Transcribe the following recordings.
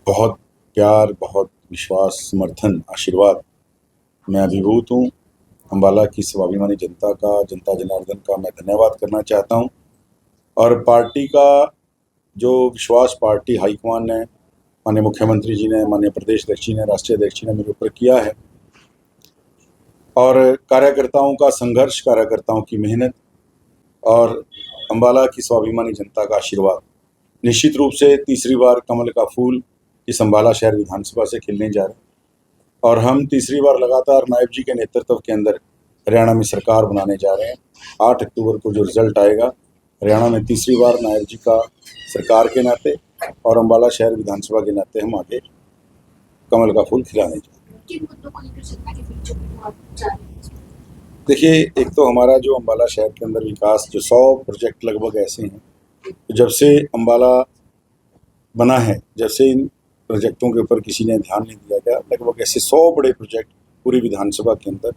बहुत प्यार, बहुत विश्वास, समर्थन, आशीर्वाद मैं अभिभूत हूँ। अम्बाला की स्वाभिमानी जनता का, जनता जनार्दन का मैं धन्यवाद करना चाहता हूँ। और पार्टी का जो विश्वास पार्टी हाईकमान ने, माननीय मुख्यमंत्री जी ने, माननीय प्रदेश अध्यक्ष जी ने, राष्ट्रीय अध्यक्ष जी ने मेरे ऊपर किया है, और कार्यकर्ताओं का संघर्ष, कार्यकर्ताओं की मेहनत और अम्बाला की स्वाभिमानी जनता का आशीर्वाद, निश्चित रूप से तीसरी बार कमल का फूल इस अम्बाला शहर विधानसभा से खिलने जा रहा है। और हम तीसरी बार लगातार नायब जी के नेतृत्व के अंदर हरियाणा में सरकार बनाने जा रहे हैं। 8 अक्टूबर को जो रिजल्ट आएगा, हरियाणा में तीसरी बार नायब जी का सरकार के नाते और अम्बाला शहर विधानसभा के नाते हम आगे कमल का फूल खिलाने जा रहे हैं। देखिए, एक तो हमारा जो अम्बाला शहर के अंदर विकास, जो 100 प्रोजेक्ट लगभग ऐसे हैं, तो जब से अम्बाला बना है, जब से इन प्रोजेक्टों के ऊपर किसी ने ध्यान नहीं दिया गया, लगभग ऐसे 100 बड़े प्रोजेक्ट पूरी विधानसभा के अंदर।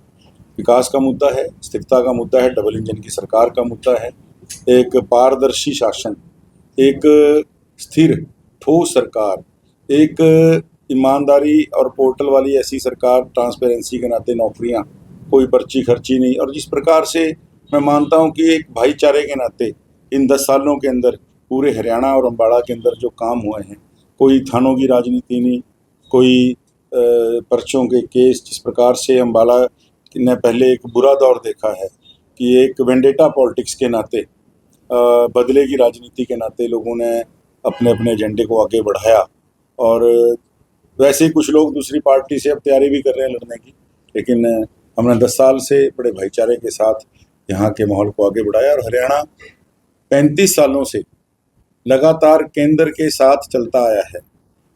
विकास का मुद्दा है, स्थिरता का मुद्दा है, डबल इंजन की सरकार का मुद्दा है, एक पारदर्शी शासन, एक स्थिर ठोस सरकार, एक ईमानदारी और पोर्टल वाली ऐसी सरकार, ट्रांसपेरेंसी के नाते नौकरियां, कोई पर्ची खर्ची नहीं। और जिस प्रकार से मैं मानता हूं कि एक भाईचारे के नाते इन 10 सालों के अंदर पूरे हरियाणा और अम्बाड़ा के अंदर जो काम हुए हैं, कोई थानों की राजनीति नहीं, कोई पर्चों के केस, जिस प्रकार से अम्बाला ने पहले एक बुरा दौर देखा है कि एक वेंडेटा पॉलिटिक्स के नाते, बदले की राजनीति के नाते लोगों ने अपने अपने एजेंडे को आगे बढ़ाया। और वैसे ही कुछ लोग दूसरी पार्टी से अब तैयारी भी कर रहे हैं लड़ने की, लेकिन हमने 10 साल से बड़े भाईचारे के साथ यहाँ के माहौल को आगे बढ़ाया। और हरियाणा 35 सालों से लगातार केंद्र के साथ चलता आया है,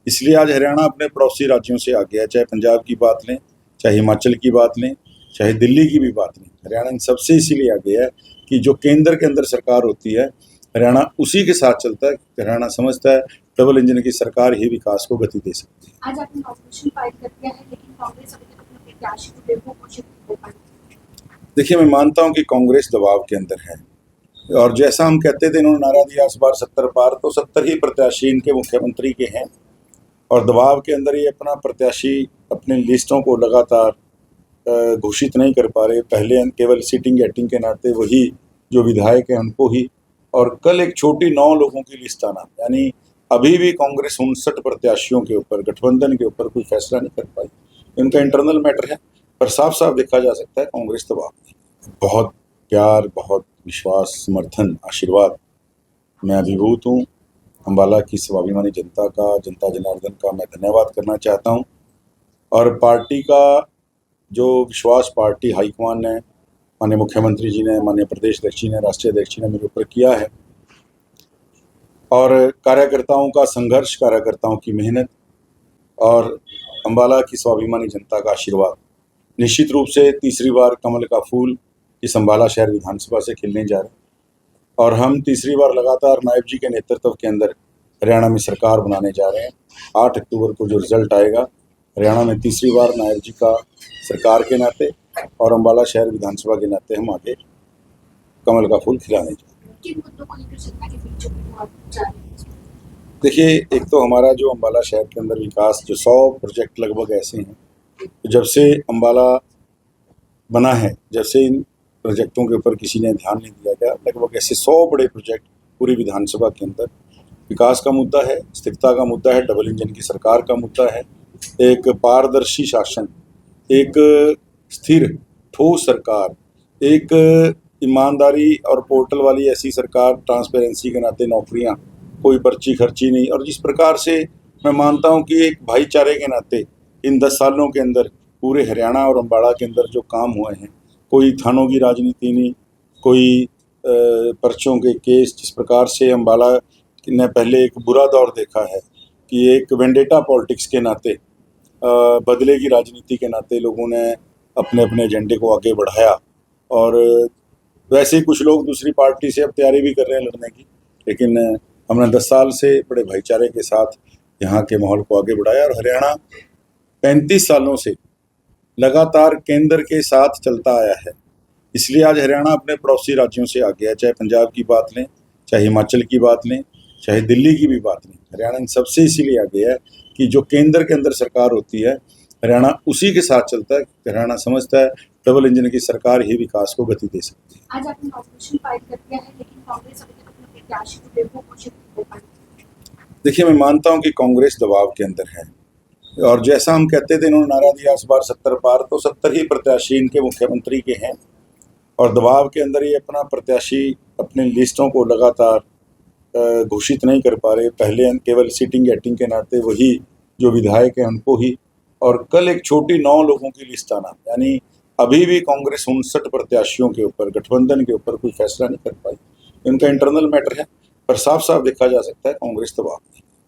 इसलिए आज हरियाणा अपने पड़ोसी राज्यों से आगे है। चाहे पंजाब की बात लें, चाहे हिमाचल की बात लें, चाहे दिल्ली की भी बात लें, हरियाणा इन सबसे इसीलिए आगे है कि जो केंद्र के अंदर सरकार होती है, हरियाणा उसी के साथ चलता है। हरियाणा समझता है डबल इंजन की सरकार ही विकास को गति दे सकती है। आज आपने ऑपोजिशन फाइल कर दिया है, लेकिन कांग्रेस अभी तक अपने प्रत्याशी को बेवकूफ घोषित नहीं कर पाई। देखिए, मैं मानता हूं कि कांग्रेस दबाव के अंदर है, और जैसा हम कहते थे, इन्होंने नारा दिया इस बार 70 पार, तो 70 ही प्रत्याशी इनके मुख्यमंत्री के हैं, और दबाव के अंदर ये अपना प्रत्याशी अपनी लिस्टों को लगातार घोषित नहीं कर पा रहे। पहले केवल सीटिंग गेटिंग के नाते वही जो विधायक हैं उनको ही, और कल एक छोटी 9 लोगों की लिस्ट आना, यानी अभी भी कांग्रेस 59 प्रत्याशियों के ऊपर, गठबंधन के ऊपर कोई फैसला नहीं कर पाई। इनका इंटरनल मैटर है, पर साफ साफ देखा जा सकता है कांग्रेस दबाव में। बहुत प्यार, बहुत विश्वास, समर्थन, आशीर्वाद मैं अभिभूत हूँ। अम्बाला की स्वाभिमानी जनता का, जनता जनार्दन का मैं धन्यवाद करना चाहता हूँ। और पार्टी का जो विश्वास पार्टी हाईकमान ने, माननीय मुख्यमंत्री जी ने, माननीय प्रदेश अध्यक्ष जी ने, राष्ट्रीय अध्यक्ष जी ने मेरे ऊपर किया है, और कार्यकर्ताओं का संघर्ष, कार्यकर्ताओं की मेहनत और अम्बाला की स्वाभिमानी जनता का आशीर्वाद, निश्चित रूप से तीसरी बार कमल का फूल इस अम्बाला शहर विधानसभा से खिलने जा रहा है। और हम तीसरी बार लगातार नायब जी के नेतृत्व के अंदर हरियाणा में सरकार बनाने जा रहे हैं। 8 अक्टूबर को जो रिजल्ट आएगा, हरियाणा में तीसरी बार नायब जी का सरकार के नाते और अम्बाला शहर विधानसभा के नाते हम आगे कमल का फूल खिलाने जा रहे हैं। किन मुद्दों को लेकर सत्ता के बीच आप जा रहे हैं? देखिए, एक तो हमारा जो अम्बाला शहर के अंदर विकास, जो 100 प्रोजेक्ट लगभग ऐसे हैं, तो जब से अम्बाला बना है, जब से इन प्रोजेक्टों के ऊपर किसी ने ध्यान नहीं दिया गया, लगभग ऐसे 100 बड़े प्रोजेक्ट पूरी विधानसभा के अंदर। विकास का मुद्दा है, स्थिरता का मुद्दा है, डबल इंजन की सरकार का मुद्दा है, एक पारदर्शी शासन, एक स्थिर ठोस सरकार, एक ईमानदारी और पोर्टल वाली ऐसी सरकार, ट्रांसपेरेंसी के नाते नौकरियां, कोई पर्ची खर्ची नहीं। और जिस प्रकार से मैं मानता हूं कि एक भाईचारे के नाते इन 10 सालों के अंदर पूरे हरियाणा और अम्बाड़ा के अंदर जो काम हुए हैं, कोई थानों की राजनीति नहीं, कोई पर्चों के केस, जिस प्रकार से अम्बाला ने पहले एक बुरा दौर देखा है कि एक वेंडेटा पॉलिटिक्स के नाते, बदले की राजनीति के नाते लोगों ने अपने अपने एजेंडे को आगे बढ़ाया। और वैसे ही कुछ लोग दूसरी पार्टी से अब तैयारी भी कर रहे हैं लड़ने की, लेकिन हमने 10 साल से बड़े भाईचारे के साथ यहाँ के माहौल को आगे बढ़ाया। और हरियाणा 35 सालों से लगातार केंद्र के साथ चलता आया है, इसलिए आज हरियाणा अपने पड़ोसी राज्यों से आगे है। चाहे पंजाब की बात लें, चाहे हिमाचल की बात लें, चाहे दिल्ली की भी बात लें, हरियाणा इन सबसे इसीलिए आगे है कि जो केंद्र के अंदर सरकार होती है, हरियाणा उसी के साथ चलता है। हरियाणा समझता है डबल इंजन की सरकार ही विकास को गति दे सकती है। आज आपने ऑपोजिशन फाइल कर दिया है, लेकिन कांग्रेस अभी तक अपने प्रत्याशी को बेवकूफ घोषित नहीं कर पाई। देखिए, मैं मानता हूं कि कांग्रेस दबाव के अंदर है, और जैसा हम कहते थे, इन्होंने नारा दिया इस बार 70 पार, तो 70 ही प्रत्याशी इनके मुख्यमंत्री के हैं, और दबाव के अंदर ये अपना प्रत्याशी अपने लिस्टों को लगातार घोषित नहीं कर पा रहे। पहले केवल सीटिंग गेटिंग के नाते वही जो विधायक हैं उनको ही, और कल एक छोटी 9 लोगों की लिस्ट आना, यानी अभी भी कांग्रेस 59 प्रत्याशियों के ऊपर, गठबंधन के ऊपर कोई फैसला नहीं कर पाई। इनका इंटरनल मैटर है, पर साफ साफ देखा जा सकता है कांग्रेस दबाव में।